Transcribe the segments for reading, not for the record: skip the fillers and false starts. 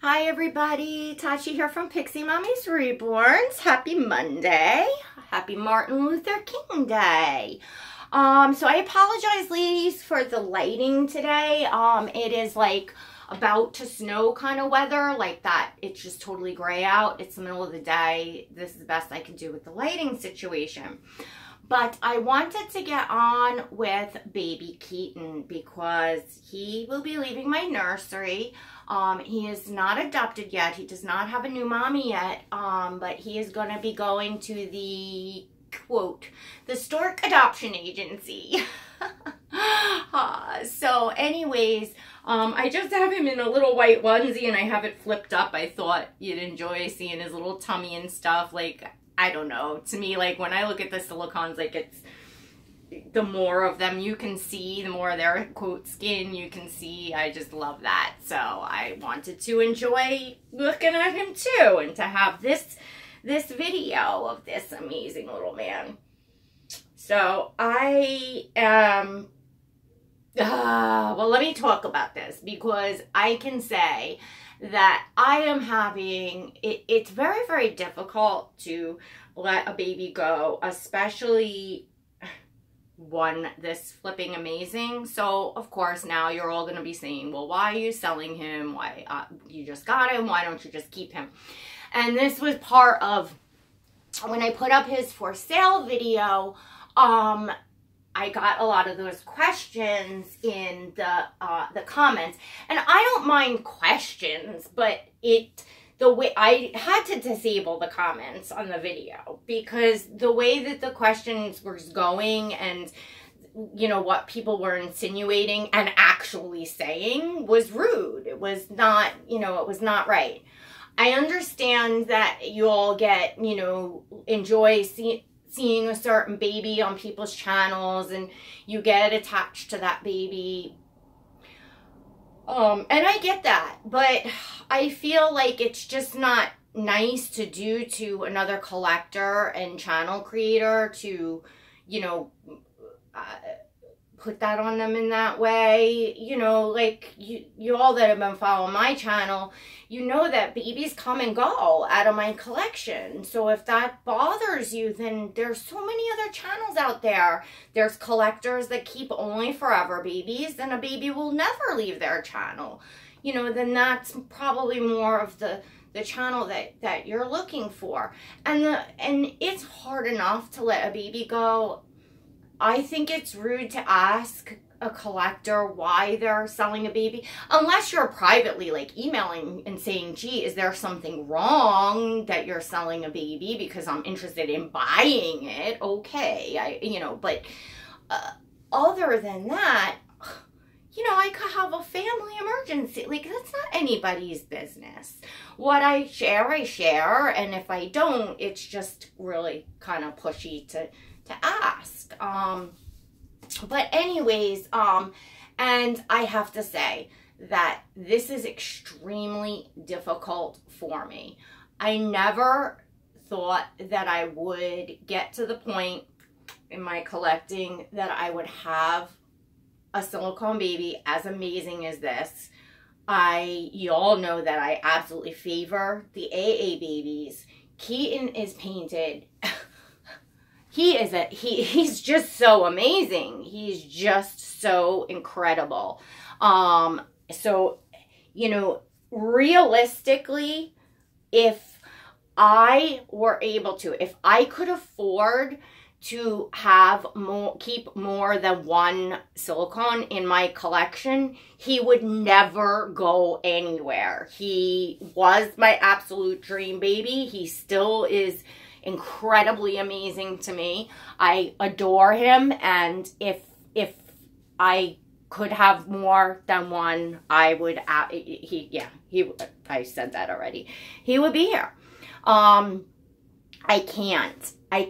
Hi everybody, Tachi here from Pixie Mommy's Reborns. Happy Monday. Happy Martin Luther King Day. So I apologize, ladies, for the lighting today. It is like about to snow kind of weather, like that. It's just totally gray out. It's the middle of the day. This is the best I can do with the lighting situation. But I wanted to get on with baby Keaton because he will be leaving my nursery. He is not adopted yet. He does not have a new mommy yet, but he is going to be going to the, quote, the Stork Adoption Agency. So anyways, I just have him in a little white onesie and I have it flipped up. I thought you'd enjoy seeing his little tummy and stuff. Like, I don't know. To me, like, when I look at the silicones, like, it's, the more of them you can see, the more of their, quote, skin you can see. I just love that. So I wanted to enjoy looking at him too, and to have this video of this amazing little man. So I am, well, let me talk about this, because I can say that I am having, it's very, very difficult to let a baby go, especially one this flipping amazing. So of course now you're all going to be saying, well, why are you selling him? Why you just got him? Why don't you just keep him? And this was part of when I put up his for sale video. I got a lot of those questions in the comments, and I don't mind questions, but the way I had to disable the comments on the video, because the way that the questions were going and, you know, what people were insinuating and actually saying was rude. It was not, you know, it was not right. I understand that you all get, you know, enjoy seeing a certain baby on people's channels and you get attached to that baby. And I get that, but I feel like it's just not nice to do to another collector and channel creator to, you know, put that on them in that way. You know, like you all that have been following my channel, you know that babies come and go out of my collection. So if that bothers you, then there's so many other channels out there. There's collectors that keep only forever babies, and a baby will never leave their channel. You know, then that's probably more of the channel that you're looking for. And it's hard enough to let a baby go. I think it's rude to ask a collector why they're selling a baby, unless you're privately like emailing and saying, gee, is there something wrong that you're selling a baby because I'm interested in buying it? Okay, you know, but other than that, you know, I could have a family emergency. Like, that's not anybody's business. What I share, and if I don't, it's just really kind of pushy to ask. But anyways, and I have to say that this is extremely difficult for me. I never thought that I would get to the point in my collecting that I would have a silicone baby as amazing as this. You all know that I absolutely favor the AA babies. Keaton is painted. He's just so amazing. He's just so incredible. So, you know, realistically, if I were able to, if I could afford to have keep more than one silicone in my collection, he would never go anywhere. He was my absolute dream baby. He still is incredibly amazing to me. I adore him, and if I could have more than one, I would, I said that already. He would be here. I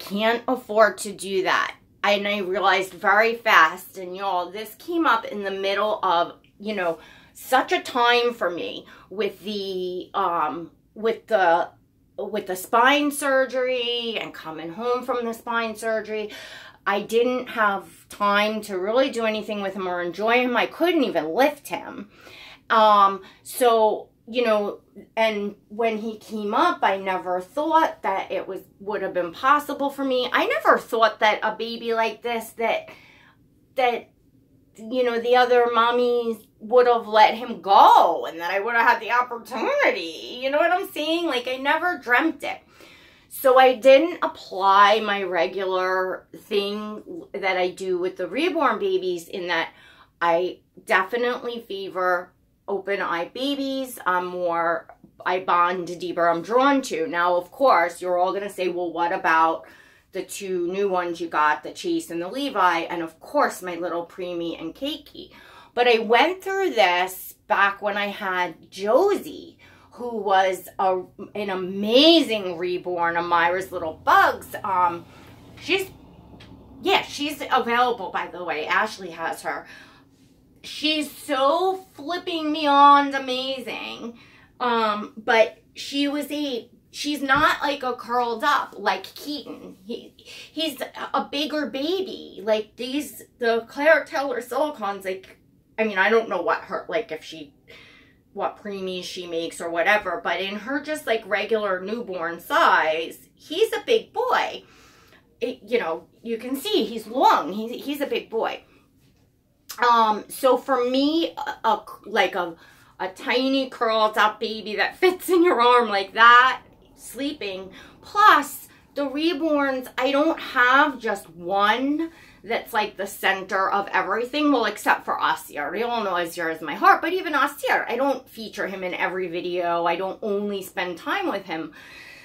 can't afford to do that. And I realized very fast, and y'all, this came up in the middle of, you know, such a time for me with the spine surgery and coming home from the spine surgery. I didn't have time to really do anything with him or enjoy him. I couldn't even lift him. So, you know, and when he came up, I never thought that it would have been possible for me. I never thought that a baby like this, that, you know, the other mommies would have let him go and that I would have had the opportunity. You know what I'm saying? Like, I never dreamt it. So I didn't apply my regular thing that I do with the reborn babies, in that I definitely favor open eye babies. I bond deeper, I'm drawn to. Now, of course, you're all going to say, well, what about the two new ones you got, the Chase and the Levi? And of course, my little Preemie and Keiki. But I went through this back when I had Josie, who was an amazing reborn of Myra's Little Bugs. She's available, by the way. Ashley has her. She's so flipping beyond amazing. But she's not like a curled up like Keaton. He's a bigger baby. Like the Claire Taylor silicones, like, I mean, I don't know what preemies she makes or whatever, but in her just like regular newborn size, he's a big boy. You know, you can see he's long. He's a big boy. So for me, a tiny curled up baby that fits in your arm like that, sleeping, plus the reborns, I don't have just one that's like the center of everything. Well, except for Asir. You all know Asir is my heart, but even Asir, I don't feature him in every video. I don't only spend time with him.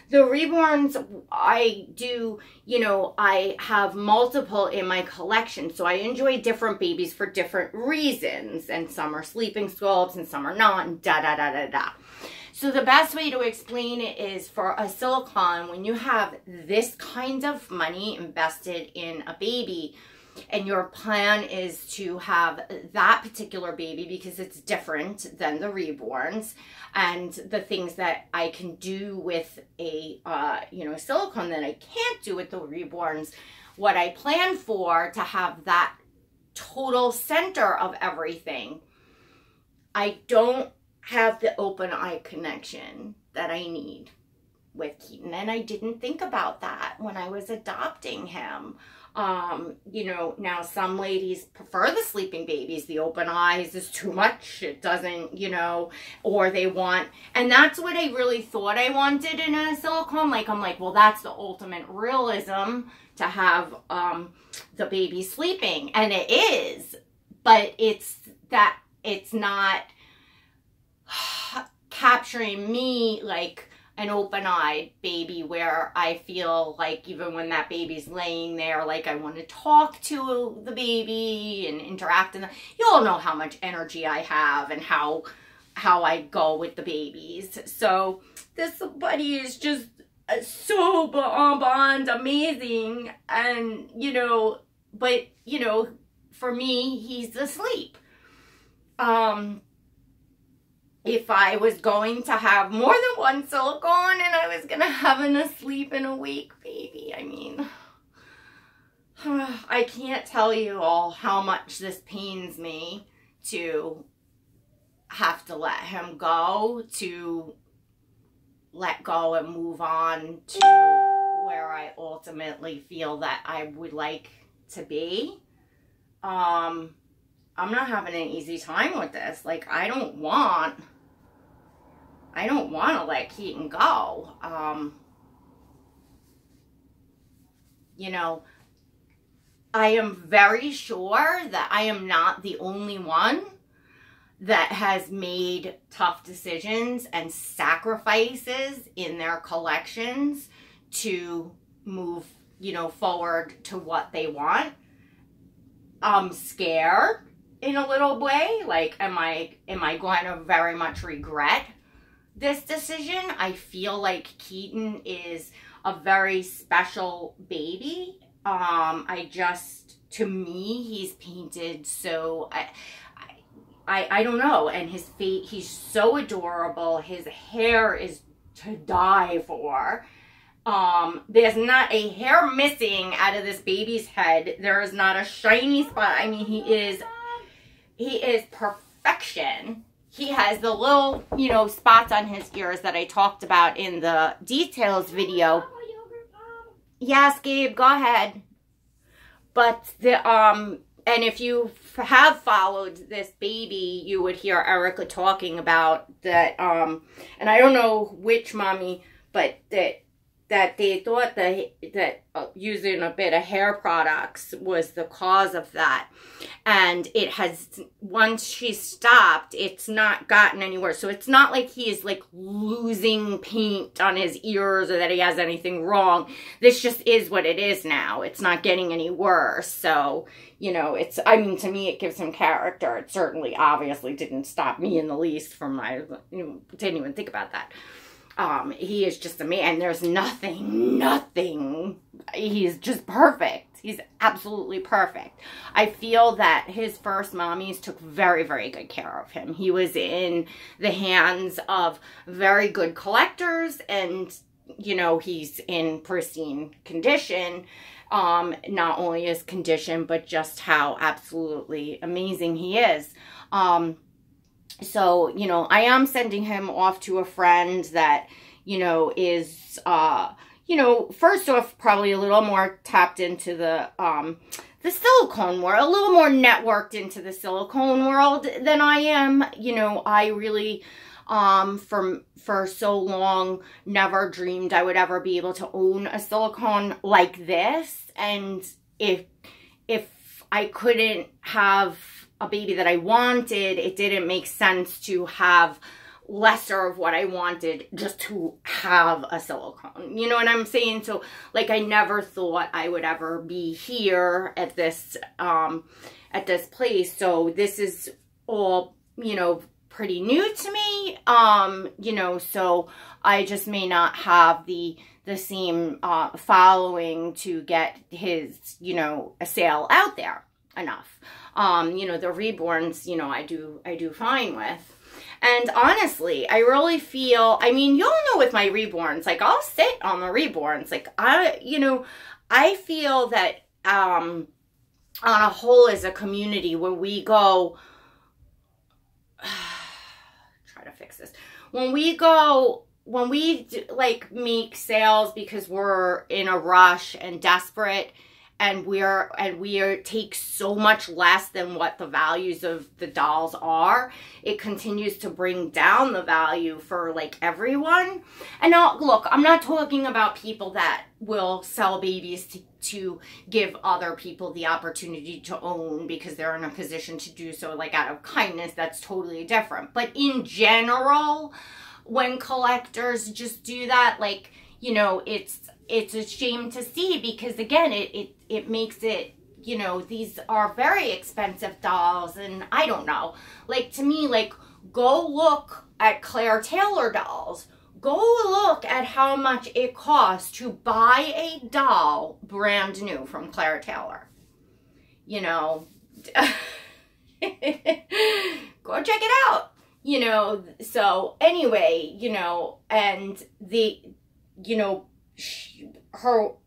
The reborns, I do, you know, I have multiple in my collection. So I enjoy different babies for different reasons. And some are sleeping sculpts and some are not, and da-da-da-da-da. So the best way to explain it is, for a silicone, when you have this kind of money invested in a baby, and your plan is to have that particular baby because it's different than the reborns, and the things that I can do with a silicone that I can't do with the reborns, what I plan for to have that total center of everything, I don't have the open eye connection that I need with Keaton. And I didn't think about that when I was adopting him. You know, now some ladies prefer the sleeping babies. The open eyes is too much. It doesn't, you know, or they want, and that's what I really thought I wanted in a silicone. Like, I'm like, well, that's the ultimate realism, to have the baby sleeping. And it is, but it's not capturing me like an open-eyed baby, where I feel like even when that baby's laying there, like I want to talk to the baby and interact. And you all know how much energy I have and how I go with the babies. So this buddy is just so beyond amazing. And, you know, but, you know, for me, he's asleep. If I was going to have more than one silicone and I was going to have an asleep and awake baby, I mean, I can't tell you all how much this pains me to have to let him go, to let go and move on to where I ultimately feel that I would like to be. I'm not having an easy time with this. Like, I don't want to let Keaton go. You know, I am very sure that I am not the only one that has made tough decisions and sacrifices in their collections to move, you know, forward to what they want. I'm scared in a little way. Like, am I going to very much regret this decision? I feel like Keaton is a very special baby. To me, he's painted so, I don't know. And his face, he's so adorable. His hair is to die for. There's not a hair missing out of this baby's head. There is not a shiny spot. I mean, he is perfection. he has the little, you know, spots on his ears that I talked about in the details video. Yes, Gabe, go ahead. But the, and if you have followed this baby, you would hear Erica talking about that, and I don't know which mommy, but that they thought that using a bit of hair products was the cause of that. And it has, once she stopped, it's not gotten any worse. So it's not like he is like losing paint on his ears or that he has anything wrong. This just is what it is now. It's not getting any worse. So, you know, it's, I mean, to me, it gives him character. It certainly, obviously didn't stop me in the least from my, you know, didn't even think about that. He is just a man. There's nothing. He's just perfect. He's absolutely perfect. I feel that his first mommies took very, very good care of him. He was in the hands of very good collectors, and, you know, he's in pristine condition. Not only his condition, but just how absolutely amazing he is. So, you know, I am sending him off to a friend that, you know, is, you know, first off, probably a little more tapped into the silicone world, a little more networked into the silicone world than I am. You know, I really, for so long, never dreamed I would ever be able to own a silicone like this. And if I couldn't have a baby that I wanted, it didn't make sense to have lesser of what I wanted just to have a silicone. You know what I'm saying? So, like, I never thought I would ever be here at this place. So this is all, you know, pretty new to me. You know, so I just may not have the same following to get his, you know, a sale out there enough. You know, the reborns, you know, I do fine with. And honestly, I really feel, I mean, you'll know with my reborns, like, I'll sit on the reborns. Like, you know, I feel that, on a whole as a community, when we go, try to fix this. When we like make sales because we're in a rush and desperate, and we take so much less than what the values of the dolls are, it continues to bring down the value for, like, everyone. And now, look, I'm not talking about people that will sell babies to give other people the opportunity to own because they're in a position to do so, like, out of kindness. That's totally different. But in general, when collectors just do that, like, you know, it's a shame to see, because again, it makes it, you know, these are very expensive dolls, and I don't know, like, to me, like, go look at Claire Taylor dolls. Go look at how much it costs to buy a doll brand new from Claire Taylor. You know, go check it out. You know, so anyway, you know, and you know,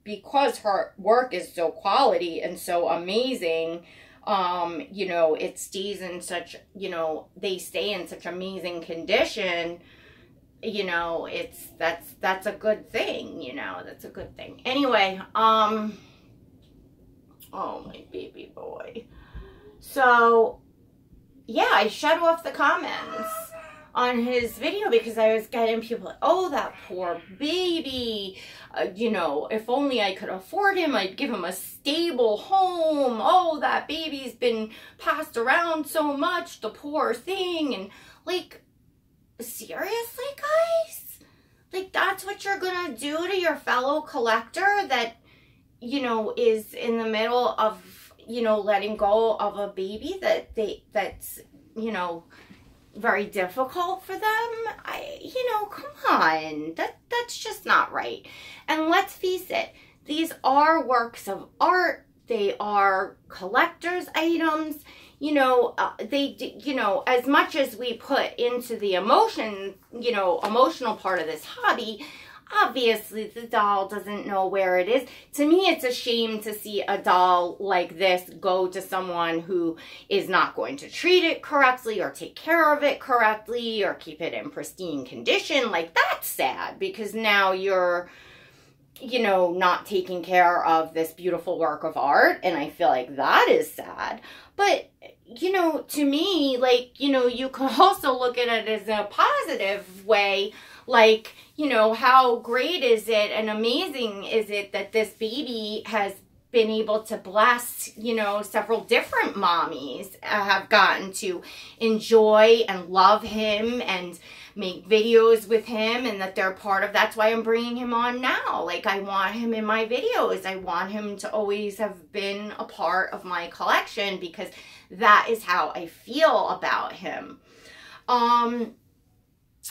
because her work is so quality and so amazing, you know, it stays in such, you know, they stay in such amazing condition, you know, that's a good thing, you know, that's a good thing. Anyway, oh, my baby boy. So, yeah, I shut off the comments on his video because I was getting people like, oh, that poor baby, you know, if only I could afford him, I'd give him a stable home. Oh, that baby's been passed around so much, the poor thing. And, like, seriously, guys? Like, that's what you're gonna do to your fellow collector that, you know, is in the middle of, you know, letting go of a baby that's, you know, very difficult for them? You know, come on. That's just not right. And let's face it, these are works of art. They are collector's items. You know, you know, as much as we put into the emotion, you know, emotional part of this hobby, obviously the doll doesn't know where it is. To me, it's a shame to see a doll like this go to someone who is not going to treat it correctly or take care of it correctly or keep it in pristine condition. Like, that's sad, because now you're, you know, not taking care of this beautiful work of art, and I feel like that is sad. But, you know, to me, like, you know, you could also look at it as a positive way, like, you know, how great is it and amazing is it that this baby has been able to bless, you know, several different mommies have gotten to enjoy and love him and make videos with him, and that they're part of. That's why I'm bringing him on now. Like, I want him in my videos. I want him to always have been a part of my collection, because that is how I feel about him.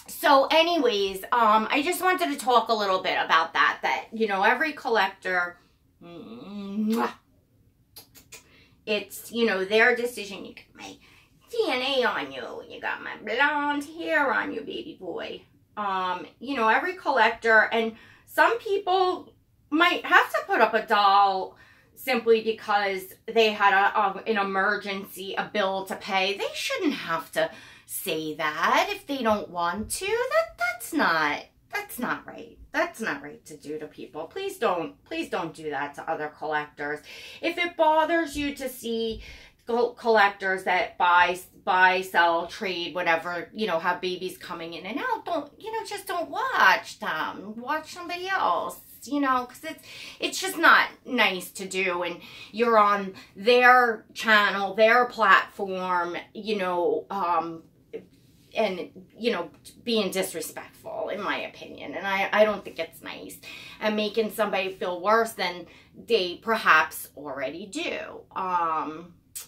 So anyways, I just wanted to talk a little bit about that, you know, every collector, it's, you know, their decision. You get my DNA on you. You got my blonde hair on you, baby boy. You know, every collector, and some people might have to put up a doll simply because they had an emergency, a bill to pay. They shouldn't have to say that if they don't want to. That's not right. That's not right to do to people. Please don't do that to other collectors. If it bothers you to see collectors that buy, sell, trade, whatever, you know, have babies coming in and out, just don't watch them. Watch somebody else, you know, because it's just not nice to do, and you're on their channel, their platform, you know, and, you know, being disrespectful, in my opinion. And I don't think it's nice, and making somebody feel worse than they perhaps already do.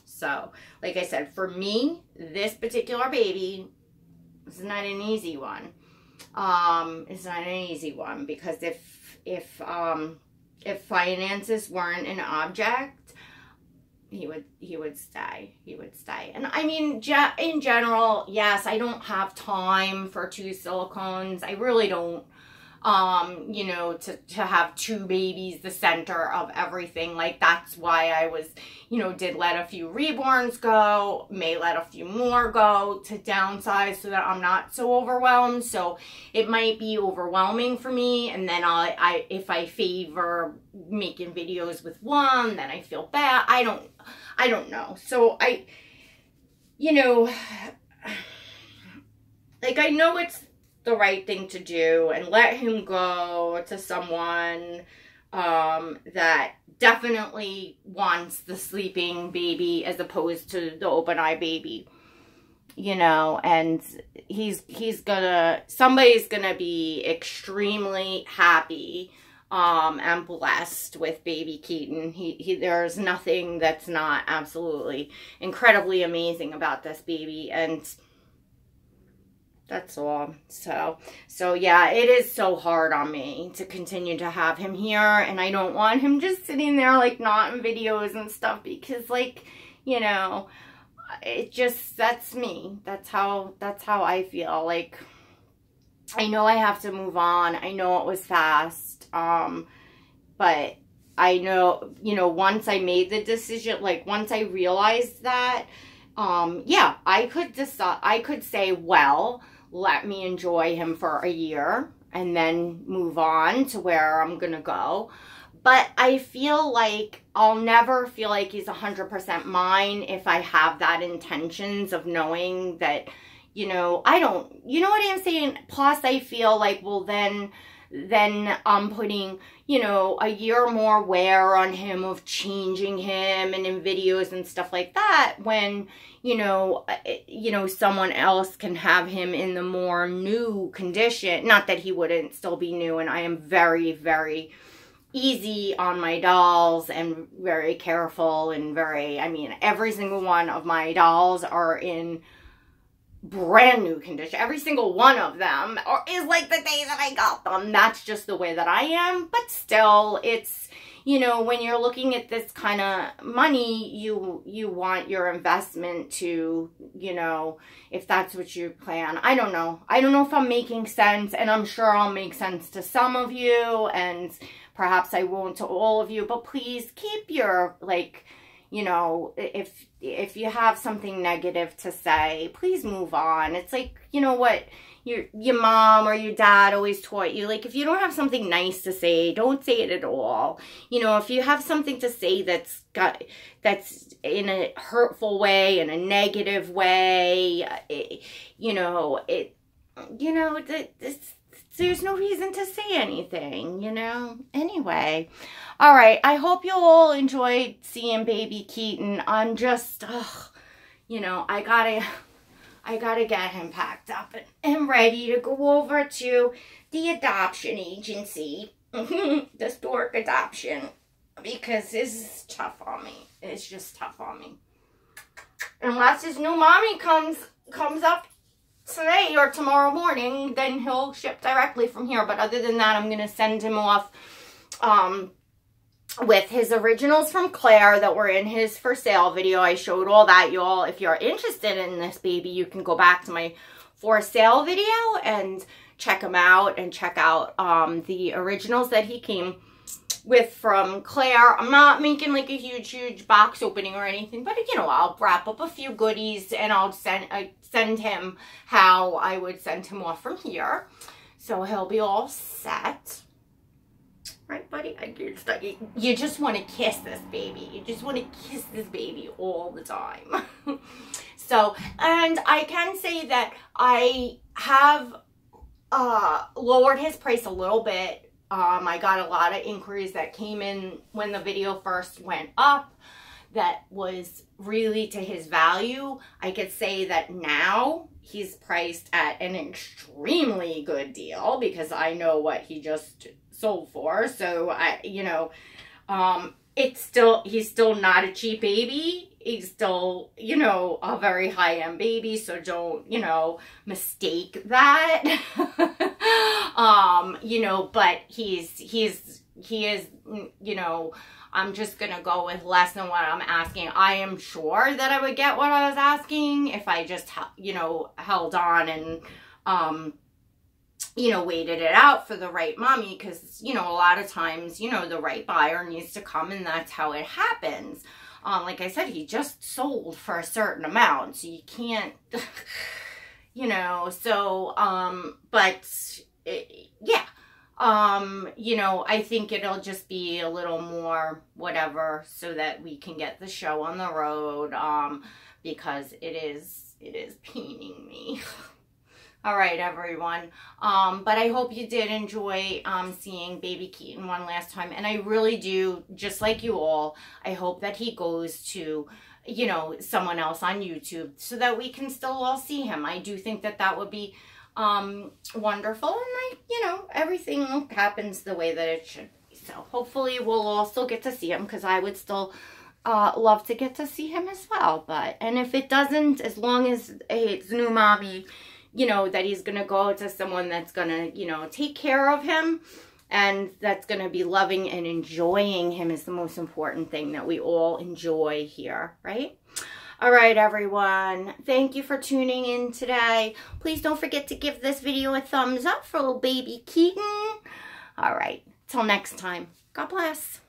So, like I said, for me, this particular baby is not an easy one. It's not an easy one, because if finances weren't an object, he would stay. He would stay. And I mean, in general, yes, I don't have time for 2 silicones. I really don't. You know, to have 2 babies the center of everything. Like, that's why I was, you know, did let a few reborns go, may let a few more go, to downsize so that I'm not so overwhelmed. So it might be overwhelming for me, and then if I favor making videos with one, then I feel bad. I don't know. So you know, like, I know it's the right thing to do, and let him go to someone that definitely wants the sleeping baby as opposed to the open eye baby, you know. And somebody's gonna be extremely happy and blessed with baby Keaton. There's nothing that's not absolutely incredibly amazing about this baby, and that's all. So yeah, it is so hard on me to continue to have him here, and I don't want him just sitting there, like, not in videos and stuff, because, like, you know, it just, that's me. That's how I feel. Like, I know I have to move on. I know it was fast, but I know, you know, once I made the decision, like, once I realized that, yeah, I could say, well, let me enjoy him for a year and then move on to where I'm gonna go. But I feel like I'll never feel like he's 100% mine if I have that intentions of knowing that, you know, you know what I'm saying? Plus, I feel like, well, then I'm putting, you know, a year more wear on him of changing him and in videos and stuff like that, when, you know, someone else can have him in the more new condition. Not that he wouldn't still be new, and I am very, very easy on my dolls and very careful and I mean, every single one of my dolls are in brand new condition. Every single one of them is like the day that I got them. That's just the way that I am. But still, it's, you know, when you're looking at this kind of money, you want your investment to, you know, if that's what you plan. I don't know. I don't know if I'm making sense, and I'm sure I'll make sense to some of you, and perhaps I won't to all of you, but please keep your, like, you know, if you have something negative to say, please move on. It's like, you know what, your mom or your dad always taught you, like, if you don't have something nice to say, don't say it at all. You know, if you have something to say that's in a hurtful way, in a negative way, there's no reason to say anything, you know? Anyway, all right. I hope you all enjoyed seeing baby Keaton. I'm just, you know, I gotta get him packed up and ready to go over to the adoption agency, the stork adoption, because this is tough on me. It's just tough on me. Unless his new mommy comes up today or tomorrow morning, then he'll ship directly from here. But other than that, I'm going to send him off with his originals from Claire that were in his for sale video. I showed all that, y'all. If you're interested in this baby, you can go back to my for sale video and check him out, and check out the originals that he came with from Claire. I'm not making like a huge box opening or anything, but you know, I'll wrap up a few goodies and I'll send him how I would send him off from here, so he'll be all set. Right, buddy? You just want to kiss this baby. You just want to kiss this baby all the time. So, and I can say that I have lowered his price a little bit. I got a lot of inquiries that came in when the video first went up that was really to his value. I could say that now he's priced at an extremely good deal because I know what he just sold for. So he's still not a cheap baby. He's still, you know, a very high-end baby, so don't, you know, mistake that. You know, but he is, you know, I'm just gonna go with less than what I'm asking. I am sure that I would get what I was asking if I just, you know, held on and, you know, waited it out for the right mommy, because, you know, a lot of times, you know, the right buyer needs to come, and that's how it happens. Like I said, he just sold for a certain amount, so you can't, you know, so, yeah, you know, I think it'll just be a little more whatever so that we can get the show on the road, because it is paining me. All right, everyone. But I hope you did enjoy seeing baby Keaton one last time. And I really do, just like you all, I hope that he goes to, you know, someone else on YouTube so that we can still all see him. I do think that that would be wonderful. And, you know, everything happens the way that it should be. So hopefully we'll all still get to see him, because I would still love to get to see him as well. And if it doesn't, as long as his new mommy, you know, that he's going to go to someone that's going to, you know, take care of him, and that's going to be loving and enjoying him is the most important thing that we all enjoy here, right? All right, everyone. Thank you for tuning in today. Please don't forget to give this video a thumbs up for little baby Keaton. All right. Till next time. God bless.